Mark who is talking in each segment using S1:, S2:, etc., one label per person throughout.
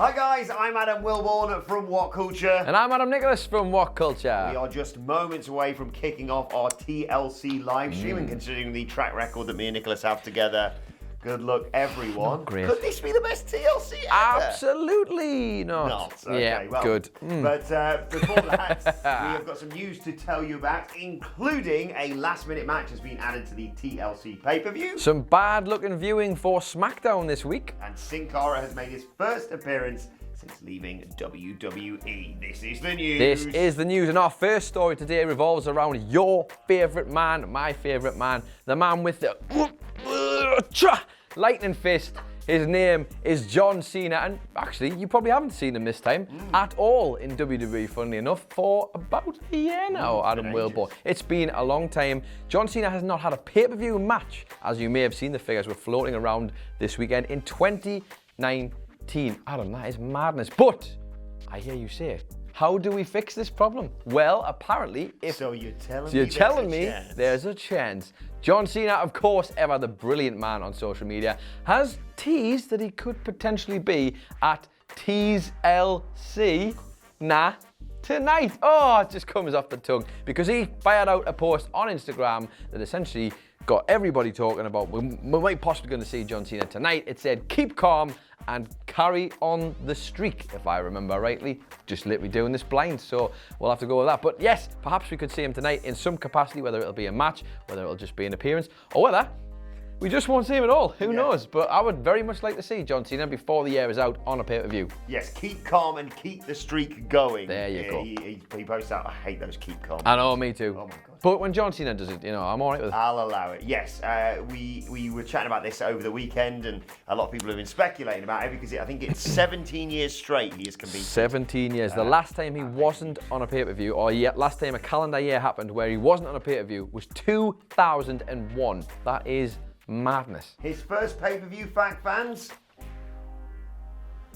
S1: Hi guys, I'm Adam Wilborn from WhatCulture.
S2: And I'm Adam Nicholas from WhatCulture.
S1: We are just moments away from kicking off our TLC live stream, and considering the track record that me and Nicholas have together, good luck everyone.
S2: Not great.
S1: Could this be the best TLC ever?
S2: Absolutely not.
S1: Not. Okay,
S2: yeah,
S1: well,
S2: good.
S1: But before that, we have got some news to tell you about, including a last-minute match has been added to the TLC pay-per-view.
S2: Some bad-looking viewing for SmackDown this week.
S1: And Cara has made his first appearance since leaving WWE. This is the news.
S2: This is the news, and our first story today revolves around your favourite man, my favourite man, the man with the lightning fist. His name is John Cena, and actually, you probably haven't seen him this time at all in WWE, funnily enough, for about a year now, Adam Wilborn. It's been a long time. John Cena has not had a pay-per-view match, as you may have seen. The figures were floating around this weekend in 2019. Adam, that is madness. But I hear you say, how do we fix this problem? Well, apparently,
S1: So you're telling me
S2: there's a chance. John Cena, of course, ever the brilliant man on social media, has teased that he could potentially be at TLC tonight. Oh, it just comes off the tongue because he fired out a post on Instagram that essentially got everybody talking about we might possibly going to see John Cena tonight. It said, keep calm and carry on the streak, if I remember rightly. Just literally doing this blind, so we'll have to go with that. But yes, perhaps we could see him tonight in some capacity, whether it'll be a match, whether it'll just be an appearance, or whether we just won't see him at all. Who knows? But I would very much like to see John Cena before the year is out on a pay-per-view.
S1: Yes, keep calm and keep the streak going.
S2: There you go.
S1: He posts out, I hate those keep calm.
S2: I know, me too.
S1: Oh my God.
S2: But when John Cena does it, you know, I'm all right with it.
S1: I'll allow it. Yes, we were chatting about this over the weekend, and a lot of people have been speculating about it because I think it's 17 years straight he has competed.
S2: 17 years. The last time he wasn't on a pay-per-view, or last time a calendar year happened where he wasn't on a pay-per-view was 2001. That is madness.
S1: His first pay-per-view, fact fans?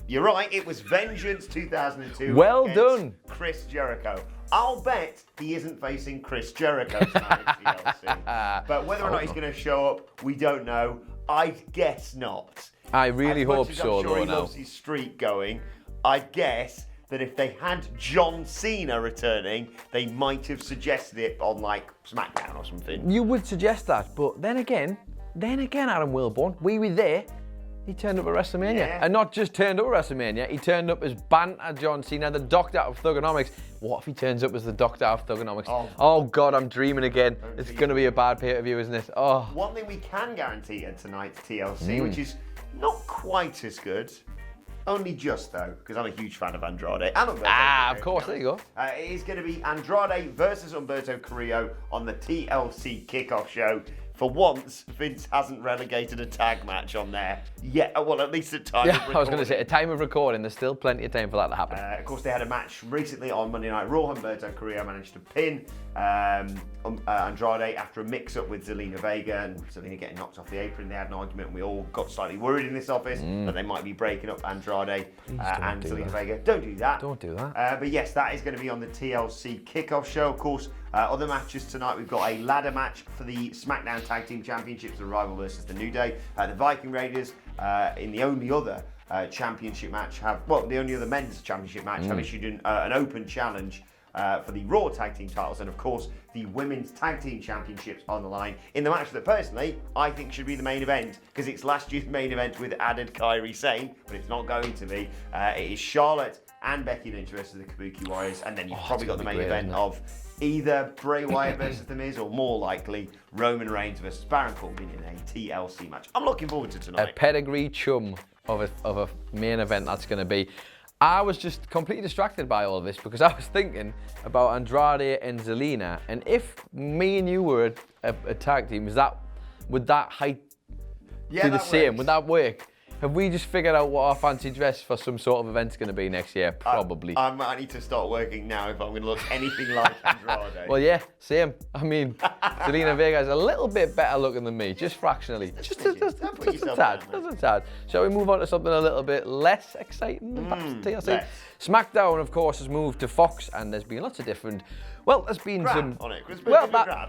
S1: You're right, it was Vengeance 2002.
S2: Well
S1: against
S2: done.
S1: Chris Jericho. I'll bet he isn't facing Chris Jericho tonight at TLC. But whether or not he's going to show up, we don't know. I'd guess not.
S2: I really hope so,
S1: I'm sure
S2: though,
S1: he
S2: now.
S1: loves his streak going. I'd guess that if they had John Cena returning, they might have suggested it on, like, SmackDown or something.
S2: You would suggest that, but then again, Adam Wilborn, we were there. He turned up at WrestleMania.
S1: Yeah.
S2: And not just turned up at WrestleMania, he turned up as Banter John Cena, the Doctor of Thugonomics. What if he turns up as the Doctor of Thugonomics? Oh God, I'm dreaming again. It's going to be a bad pay-per-view, isn't it? Oh.
S1: One thing we can guarantee at tonight's TLC, which is not quite as good, only just though, because I'm a huge fan of Andrade. And Humberto
S2: Of course, there you go.
S1: It is going to be Andrade versus Humberto Carrillo on the TLC kickoff show. For once, Vince hasn't relegated a tag match on there yet. Well, at least at time of recording.
S2: I was going to say, at time of recording, there's still plenty of time for that to happen.
S1: Of course, they had a match recently on Monday Night Raw. Humberto Carrillo managed to pin Andrade after a mix-up with Zelina Vega, and Zelina getting knocked off the apron. They had an argument, and we all got slightly worried in this office that they might be breaking up Andrade and Zelina Vega. Don't do that.
S2: Don't do that.
S1: But yes, that is going to be on the TLC kickoff show. Of course, other matches tonight, we've got a ladder match for the SmackDown Tag Team Championships, the Rival versus the New Day. The Viking Raiders, in the only other championship match, the only other men's championship match, have issued an open challenge for the Raw Tag Team titles, and of course the Women's Tag Team Championships on the line in the match that personally I think should be the main event, because it's last year's main event with added Kairi Sane, but it's not going to be. It is Charlotte and Becky Lynch versus the Kabuki Warriors, and then you've probably got the main event of either Bray Wyatt versus The Miz, or more likely Roman Reigns versus Baron Corbin in a TLC match. I'm looking forward to tonight.
S2: A pedigree chum of a main event that's going to be. I was just completely distracted by all of this because I was thinking about Andrade and Zelina, and if me and you were a tag team, would that height be the same?
S1: Works.
S2: Would that work? Have we just figured out what our fancy dress for some sort of event's going to be next year? Probably.
S1: I might need to start working now if I'm going to look anything like Andrade.
S2: Well, yeah, same. I mean, Zelina Vega is a little bit better looking than me, just fractionally. Just a tad. Shall we move on to something a little bit less exciting than perhaps TLC? SmackDown, of course, has moved to Fox, and there's been lots of different Well, there's been
S1: Crap
S2: some.
S1: on it.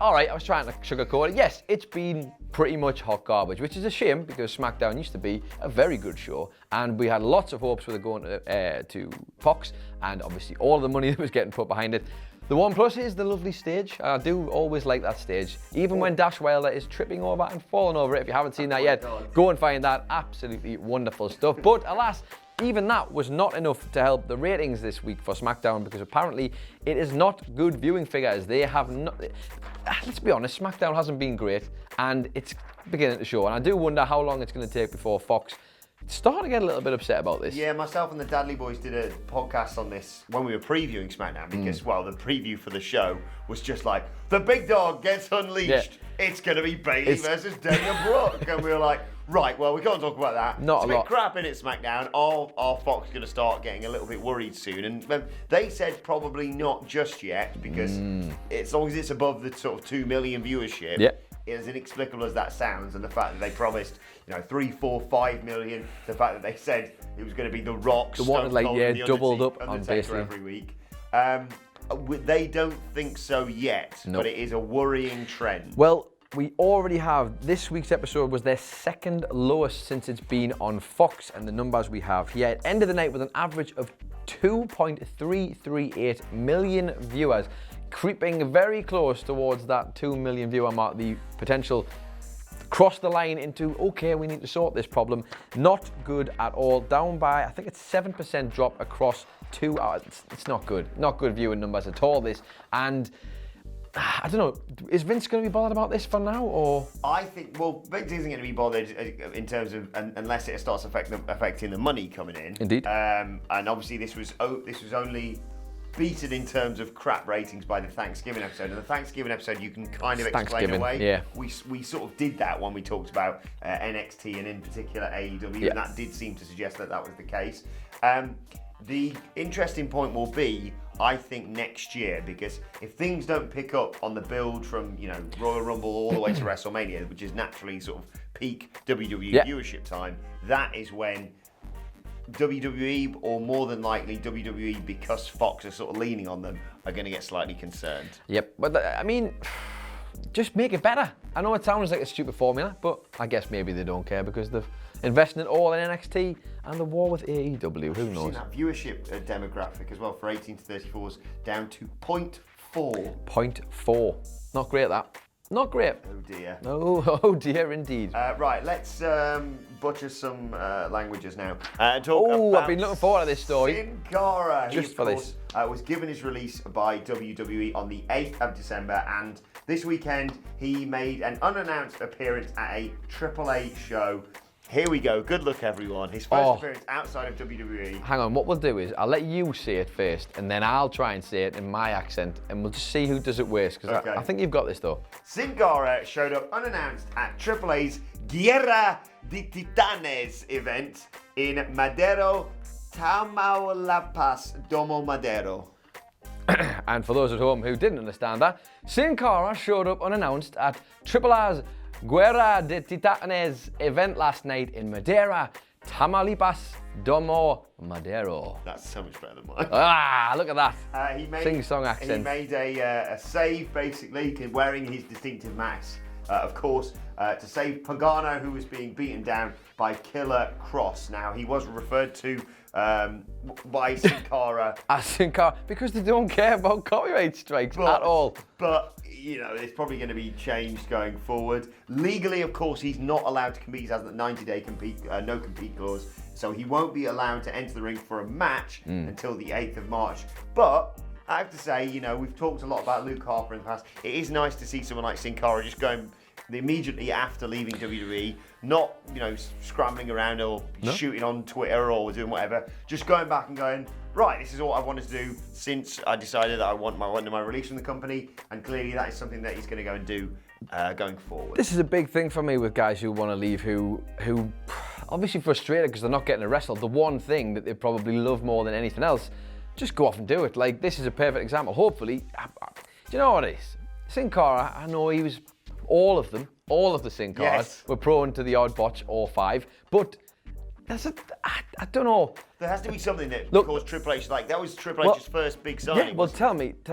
S2: All right, I was trying to sugarcoat it. Yes, it's been pretty much hot garbage, which is a shame because SmackDown used to be a very good show, and we had lots of hopes with it going to Fox, and obviously all the money that was getting put behind it. The one plus is the lovely stage. I do always like that stage, even when Dash Wilder is tripping over and falling over it. If you haven't seen that yet, go and find that. Absolutely wonderful stuff. But alas, even that was not enough to help the ratings this week for SmackDown, because apparently it is not good viewing figures. They have not. Let's be honest, SmackDown hasn't been great, and it's beginning to show. And I do wonder how long it's going to take before Fox starting to get a little bit upset about this.
S1: Yeah, myself and the Dadley boys did a podcast on this when we were previewing SmackDown because, well, the preview for the show was just like, the big dog gets unleashed. Yeah. It's going to be Bayley versus Dana Brooke. And we were like, right, well, we can't talk about that.
S2: Not
S1: it's
S2: a
S1: a bit
S2: lot.
S1: crap in it, SmackDown. Are Fox going to start getting a little bit worried soon? And they said probably not just yet because as long as it's above the sort of 2 million viewership, as inexplicable as that sounds, and the fact that they promised, 3, 4, 5 million, the fact that they said it was going to be The Rock,
S2: Stone Cold, and the
S1: doubled
S2: up on
S1: Undertaker every week. They don't think so yet, but it is a worrying trend.
S2: Well, we already have, this week's episode was their second lowest since it's been on Fox, and the numbers we have here, it ended the night with an average of 2.338 million viewers, creeping very close towards that 2 million viewer mark, the potential cross the line into, okay, we need to sort this problem. Not good at all. Down by, I think it's 7% drop across 2 hours. It's not good. Not good viewing numbers at all, this. And I don't know, is Vince going to be bothered about this for now, or?
S1: I think, well, Vince isn't going to be bothered in terms of, unless it starts affecting the money coming in.
S2: Indeed.
S1: And obviously this was only beaten in terms of crap ratings by the Thanksgiving episode. And the Thanksgiving episode you can kind of explain away.
S2: Yeah.
S1: We sort of did that when we talked about NXT and in particular AEW, and that did seem to suggest that was the case. The interesting point will be, I think, next year, because if things don't pick up on the build from Royal Rumble all the way to WrestleMania, which is naturally sort of peak WWE viewership time, that is when WWE, or more than likely WWE, because Fox are sort of leaning on them, are going to get slightly concerned.
S2: Yep, but I mean, just make it better. I know it sounds like a stupid formula, but I guess maybe they don't care because they've invested it all in NXT and the war with AEW. Who knows?
S1: Seen that viewership demographic as well for 18 to 34s down to 0.4.
S2: 0.4. Not great, that. Not great.
S1: Oh dear.
S2: Oh dear indeed.
S1: Right, let's butcher some languages now. Talk about
S2: I've been looking forward to this story.
S1: Sin Cara.
S2: Just for this.
S1: Was given his release by WWE on the 8th of December, and this weekend he made an unannounced appearance at a AAA show. Here we go. Good luck, everyone. His first appearance outside of WWE.
S2: Hang on, what we'll do is I'll let you say it first, and then I'll try and say it in my accent, and we'll just see who does it worse, because I think you've got this, though.
S1: Sin Cara showed up unannounced at AAA's Guerra de Titanes event in Madero, Tamaulipas, Domo Madero.
S2: And for those at home who didn't understand that, Sin Cara showed up unannounced at AAA's Guerra de Titanes event last night in Madeira, Tamaulipas, Domo Madero.
S1: That's so much better than mine.
S2: Look at that. Sing-song accent.
S1: He made a save, basically, wearing his distinctive mask, of course, to save Pagano, who was being beaten down by Killer Cross. Now, he was referred to by Sin Cara
S2: as Sin Cara, because they don't care about copyright strikes at all.
S1: But it's probably going to be changed going forward. Legally, of course, he's not allowed to compete. He has a 90-day no compete clause, so he won't be allowed to enter the ring for a match until the 8th of March. But I have to say, we've talked a lot about Luke Harper in the past. It is nice to see someone like Sin Cara just going immediately after leaving WWE, not scrambling around or shooting on Twitter or doing whatever, just going back and going, right, this is what I wanted to do since I decided that I wanted my release from the company, and clearly that is something that he's going to go and do going forward.
S2: This is a big thing for me with guys who want to leave, who obviously frustrated because they're not getting to wrestle. The one thing that they probably love more than anything else, just go off and do it. Like, this is a perfect example. Hopefully, do you know what it is? Sin Cara, I know he was, all of the Sin Caras were prone to the odd botch or 5, but I don't know.
S1: There has to be something that
S2: Look,
S1: caused Triple H, like that was Triple H's first big signing.
S2: Yeah, well,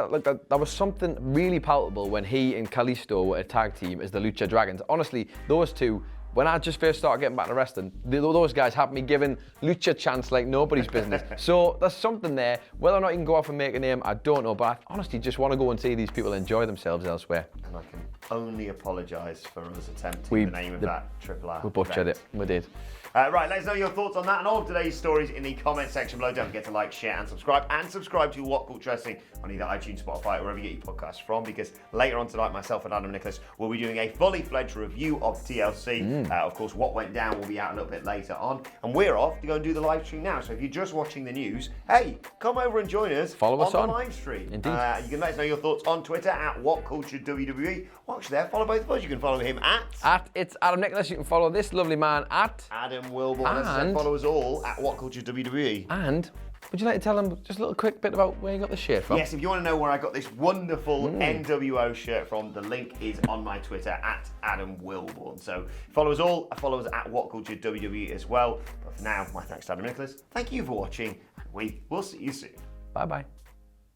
S2: look, that was something really palpable when he and Kalisto were a tag team as the Lucha Dragons. Honestly, those two, when I just first started getting back to wrestling, those guys had me giving Lucha chants like nobody's business. So there's something there. Whether or not you can go off and make a name, I don't know. But I honestly just want to go and see these people enjoy themselves elsewhere.
S1: And I can only apologise for us attempting the name of that Triple R.
S2: We butchered it. We did.
S1: Right, let us know your thoughts on that and all of today's stories in the comment section below. Don't forget to like, share, and subscribe. And subscribe to What Culture Wrestling on either iTunes, Spotify, or wherever you get your podcasts from. Because later on tonight, myself and Adam Nicholas will be doing a fully fledged review of TLC. Of course, what went down will be out a little bit later on. And we're off to go and do the live stream now. So if you're just watching the news, hey, come over and join us.
S2: Follow us on
S1: the live stream.
S2: Indeed.
S1: You can let us know your thoughts on Twitter at WhatCultureWWE. Watch there. Follow both of us. You can follow him at
S2: It's Adam Nicholas. You can follow this lovely man at
S1: Adam Wilborn. And follow us all at WhatCultureWWE.
S2: And would you like to tell them just a little quick bit about where you got the shirt from?
S1: Yes, if you want to know where I got this wonderful NWO shirt from, the link is on my Twitter at Adam Wilborn. So follow us all. Follow us at WhatCultureWWE as well. But for now, my thanks to Adam Nicholas. Thank you for watching, and we will see you soon.
S2: Bye-bye.